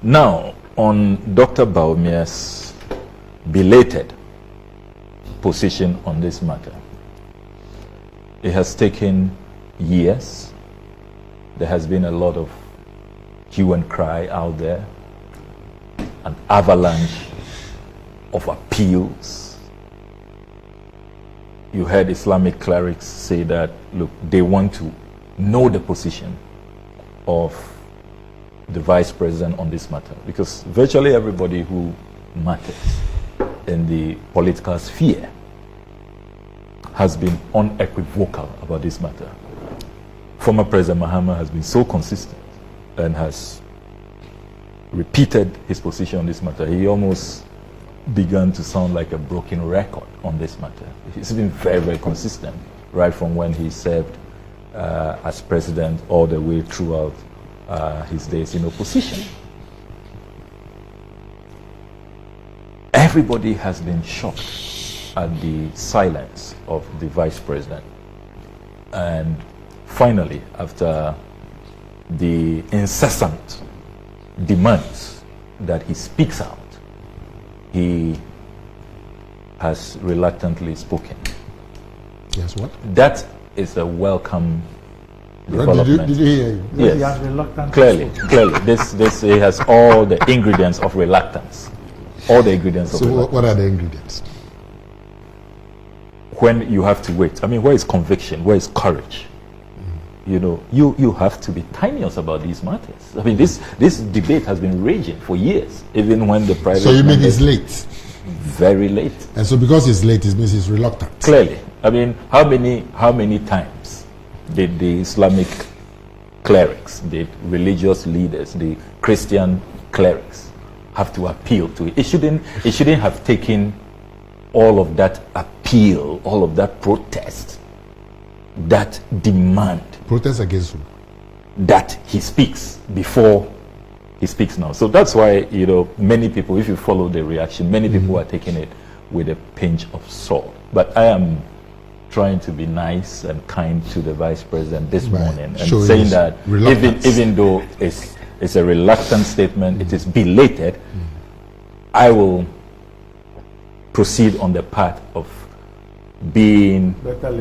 Now, on Dr. Bawumia's belated position on this matter, it has taken years. There has been a lot of hue and cry out there, an avalanche of appeals. You heard Islamic clerics say that, look, they want to know the position of the vice president on this matter, because virtually everybody who matters in the political sphere has been unequivocal about this matter. Former President Mahama has been so consistent and has repeated his position on this matter. He almost began to sound like a broken record on this matter. He's been very, very consistent right from when he served as president all the way throughout his days in opposition. Everybody has been shocked at the silence of the vice president. And finally, after the incessant demands that he speaks out, he has reluctantly spoken. Yes, what? That is a welcome development. Did you hear? Yes, he has reluctantly clearly. This he has all the ingredients of reluctance. All the ingredients of reluctance. So what are the ingredients? When you have to wait, I mean, where is conviction? Where is courage? You know, you have to be timeous about these matters. I mean, this debate has been raging for years, even when the private. So you mean he's late? Very late. And so because he's late, it means he's reluctant. Clearly, I mean, how many times did the Islamic clerics, the religious leaders, the Christian clerics have to appeal to it? It shouldn't have taken all of that appeal, all of that protest, that demand. Protest against who? That he speaks before he speaks now. So that's why, you know, many people, if you follow the reaction, many people are taking it with a pinch of salt. But I am trying to be nice and kind to the vice president this morning and saying that even though it's a reluctant statement, it is belated, I will proceed on the path of being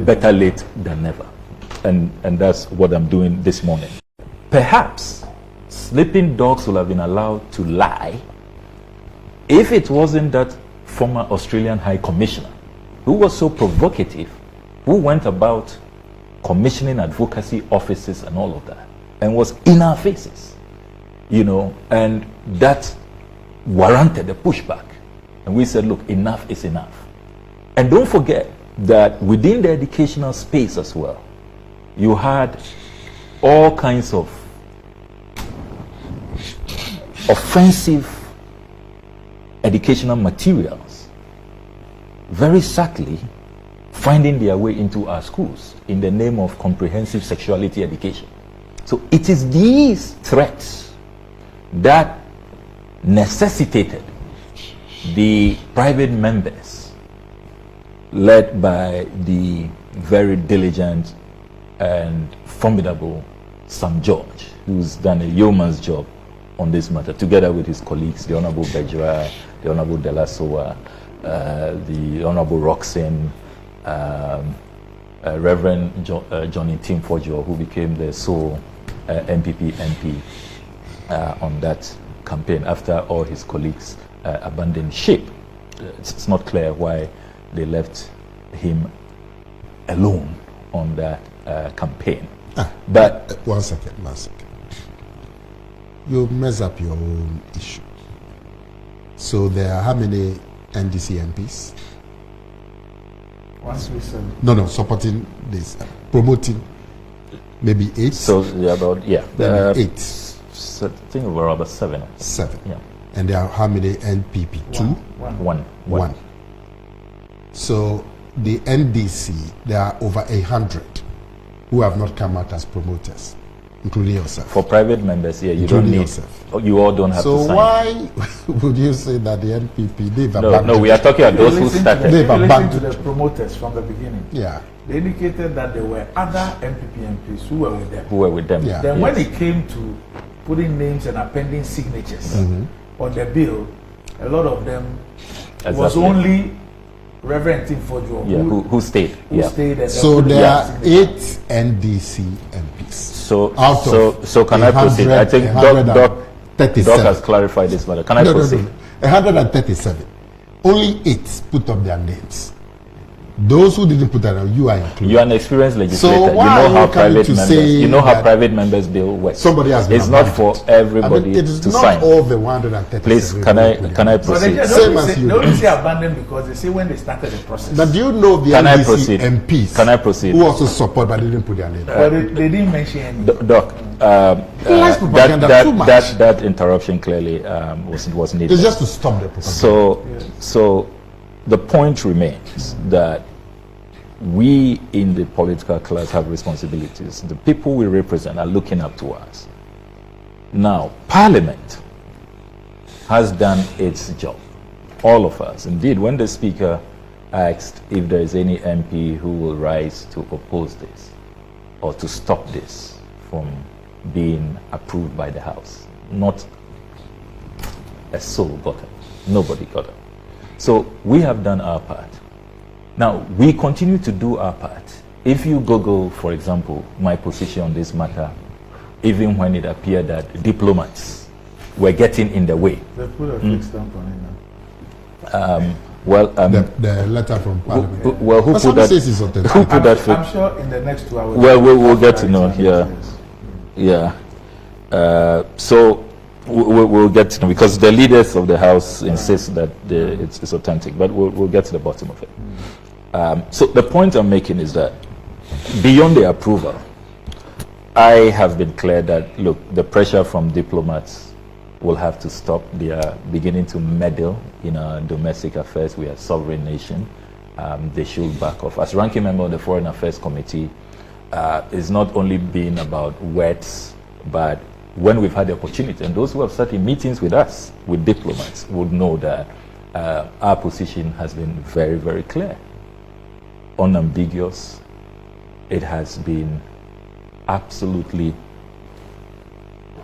better late than never. And that's what I'm doing this morning. Perhaps sleeping dogs will have been allowed to lie if it wasn't that former Australian High Commissioner who was so provocative, who went about commissioning advocacy offices and all of that, and was in our faces, you know, and that warranted a pushback. And we said, look, enough is enough. And don't forget that within the educational space as well, you had all kinds of offensive educational materials very subtly finding their way into our schools in the name of comprehensive sexuality education. So it is these threats that necessitated the private members, led by the very diligent and formidable Sam George, who's done a yeoman's job on this matter, together with his colleagues, the Honorable Bejra, the Honorable Delasoa, the Honorable Roxanne, Reverend Johnny Timfojo, who became the sole MPP MP on that campaign after all his colleagues abandoned ship. It's not clear why they left him alone on that campaign. But one second. You mess up your own issue. So there are how many NDC MPs? No, supporting this, promoting maybe 8. So yeah, about 8. I think we're about 7. 7. Yeah. And there are how many NPP? 2? One. So the NDC, there are over 100 who have not come out as promoters, including yourself. For private members, yeah, you don't need yourself. You all don't have to sign. So why would you say that the NPP, they've abandoned? No, we are talking about those who started. They've abandoned to the promoters from the beginning. Yeah. They indicated that there were other MPP MPs who were with them. Yeah. Then when it came to putting names and appending signatures on the bill, a lot of them was only Reverend Tim Fojo who stayed. Who stayed and so there are 8 NDC MPs. So can I proceed? I think Doc has clarified this matter. Can I proceed? 137. Only 8 put up their names. Those who didn't put that up, you are included. You are an experienced legislator. So you know how private members bill works. Somebody has It's not for everybody to sign. It is not all the 137. Please, can I proceed? They only say abandoned because they say when they started the process. But do you know the NDC MPs? Can I proceed? Who also support but they didn't put their name? But they didn't mention any. Doc, that interruption clearly was needed. It's just to stop the propaganda. So the point remains that we in the political class have responsibilities. The people we represent are looking up to us. Now, Parliament has done its job. All of us. Indeed, when the Speaker asked if there is any MP who will rise to oppose this or to stop this from being approved by the House, not a soul got it. Nobody got it. So we have done our part. Now, we continue to do our part. If you Google, for example, my position on this matter, even when it appeared that diplomats were getting in the way. They put a fixed stamp on it now. The letter from Parliament. Who put that? I'm sure in the next 2 hours. Well, we'll get to know. So we'll get to know, because the leaders of the House insist that it's authentic, but we'll get to the bottom of it. So the point I'm making is that beyond the approval, I have been clear that, look, the pressure from diplomats will have to stop. They are beginning to meddle in our domestic affairs. We are a sovereign nation. They should back off. As ranking member of the Foreign Affairs Committee, it's not only been about words, but when we've had the opportunity, and those who have sat in meetings with us, with diplomats, would know that our position has been very, very clear, unambiguous. It has been absolutely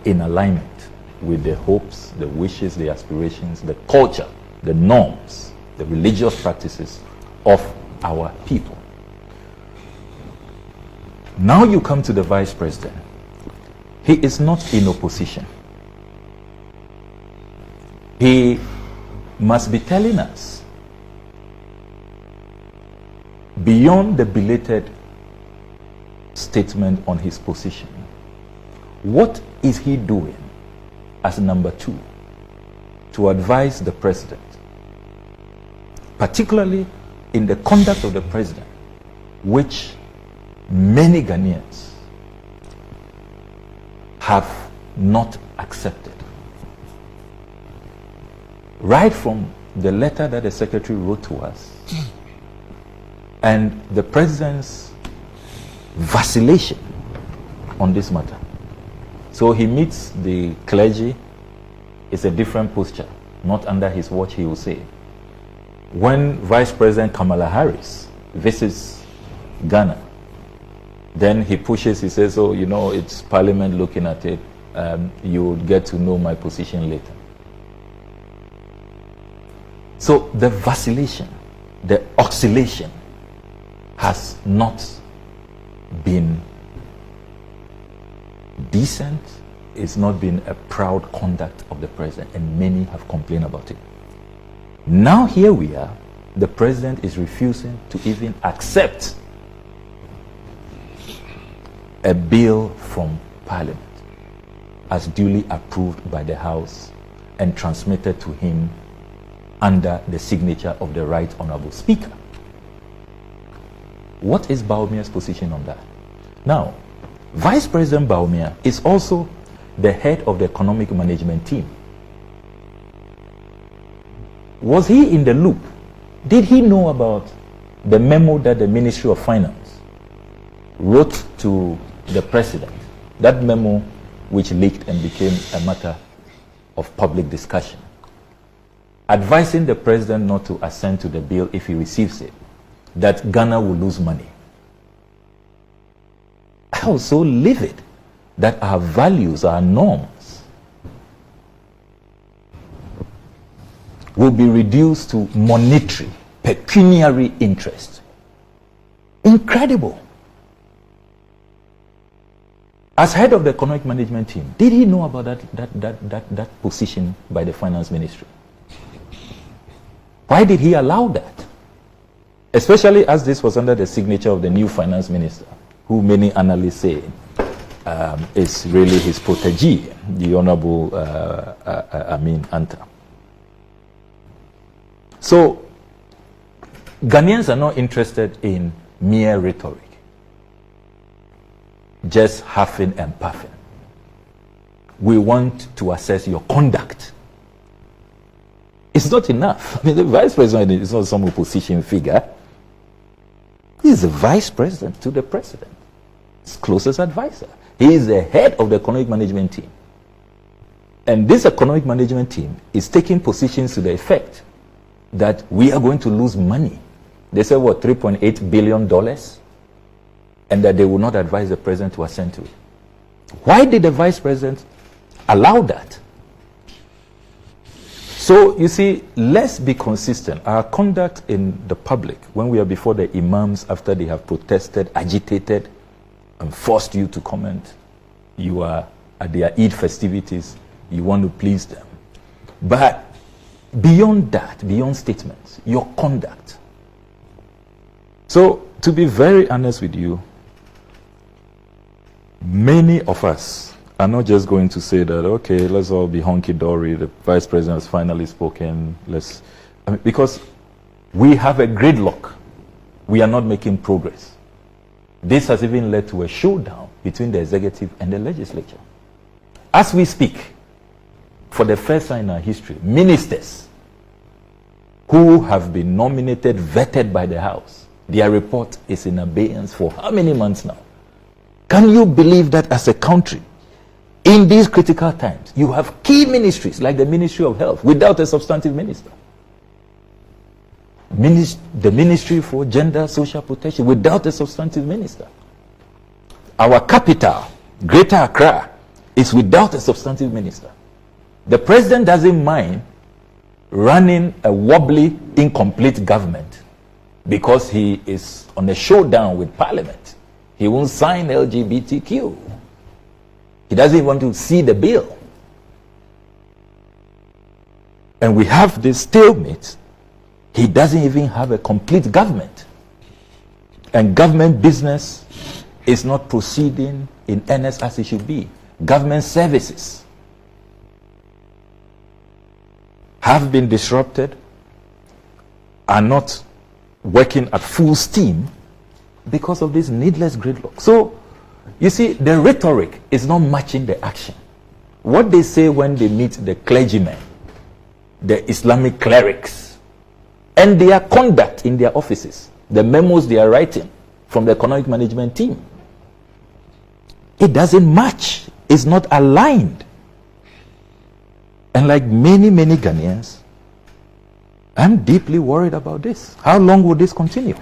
in alignment with the hopes, the wishes, the aspirations, the culture, the norms, the religious practices of our people. Now you come to the Vice President. He is not in opposition. He must be telling us, beyond the belated statement on his position, what is he doing as number 2 to advise the president, particularly in the conduct of the president, which many Ghanaians have not accepted. Right from the letter that the secretary wrote to us and the president's vacillation on this matter. So he meets the clergy. It's a different posture, not under his watch, he will say. When Vice President Kamala Harris visits Ghana, then he pushes, he says, oh, you know, it's Parliament looking at it. You'll get to know my position later. So the vacillation, the oscillation has not been decent. It's not been a proud conduct of the president, and many have complained about it. Now here we are, the president is refusing to even accept a bill from Parliament as duly approved by the House and transmitted to him under the signature of the Right Honorable Speaker. What is Bawumia's position on that? Now, Vice President Bawumia is also the head of the economic management team. Was he in the loop? Did he know about the memo that the Ministry of Finance wrote to the president? That memo which leaked and became a matter of public discussion, advising the president not to assent to the bill if he receives it, that Ghana will lose money. I was so livid that our values, our norms, will be reduced to monetary, pecuniary interest. Incredible. As head of the economic management team, did he know about that position by the finance ministry? Why did he allow that? Especially as this was under the signature of the new finance minister, who many analysts say is really his protege, the Honorable Amin Anta. So, Ghanaians are not interested in mere rhetoric, just huffing and puffing. We want to assess your conduct. It's not enough. I mean, the vice president is not some opposition figure. He's the vice president to the president, his closest advisor. He is the head of the economic management team. And this economic management team is taking positions to the effect that we are going to lose money. They said, what, $3.8 billion? And that they will not advise the president to assent to it. Why did the vice president allow that? So, you see, let's be consistent. Our conduct in the public, when we are before the imams after they have protested, agitated, and forced you to comment, you are at their Eid festivities, you want to please them. But beyond that, beyond statements, your conduct. So, to be very honest with you, many of us are not just going to say that, okay, let's all be honky-dory, the vice president has finally spoken, because we have a gridlock. We are not making progress. This has even led to a showdown between the executive and the legislature. As we speak, for the first time in our history, ministers who have been nominated, vetted by the House, their report is in abeyance for how many months now? Can you believe that as a country, in these critical times, you have key ministries like the Ministry of Health without a substantive minister? The Ministry for Gender Social Protection without a substantive minister. Our capital, Greater Accra, is without a substantive minister. The president doesn't mind running a wobbly, incomplete government because he is on a showdown with Parliament. He won't sign LGBTQ. He doesn't want to see the bill. And we have this stalemate. He doesn't even have a complete government. And government business is not proceeding in earnest as it should be. Government services have been disrupted, are not working at full steam because of this needless gridlock. So, you see, the rhetoric is not matching the action. What they say when they meet the clergymen, the Islamic clerics, and their conduct in their offices, the memos they are writing from the economic management team, it doesn't match. It's not aligned. And like many, many Ghanaians, I'm deeply worried about this. How long will this continue?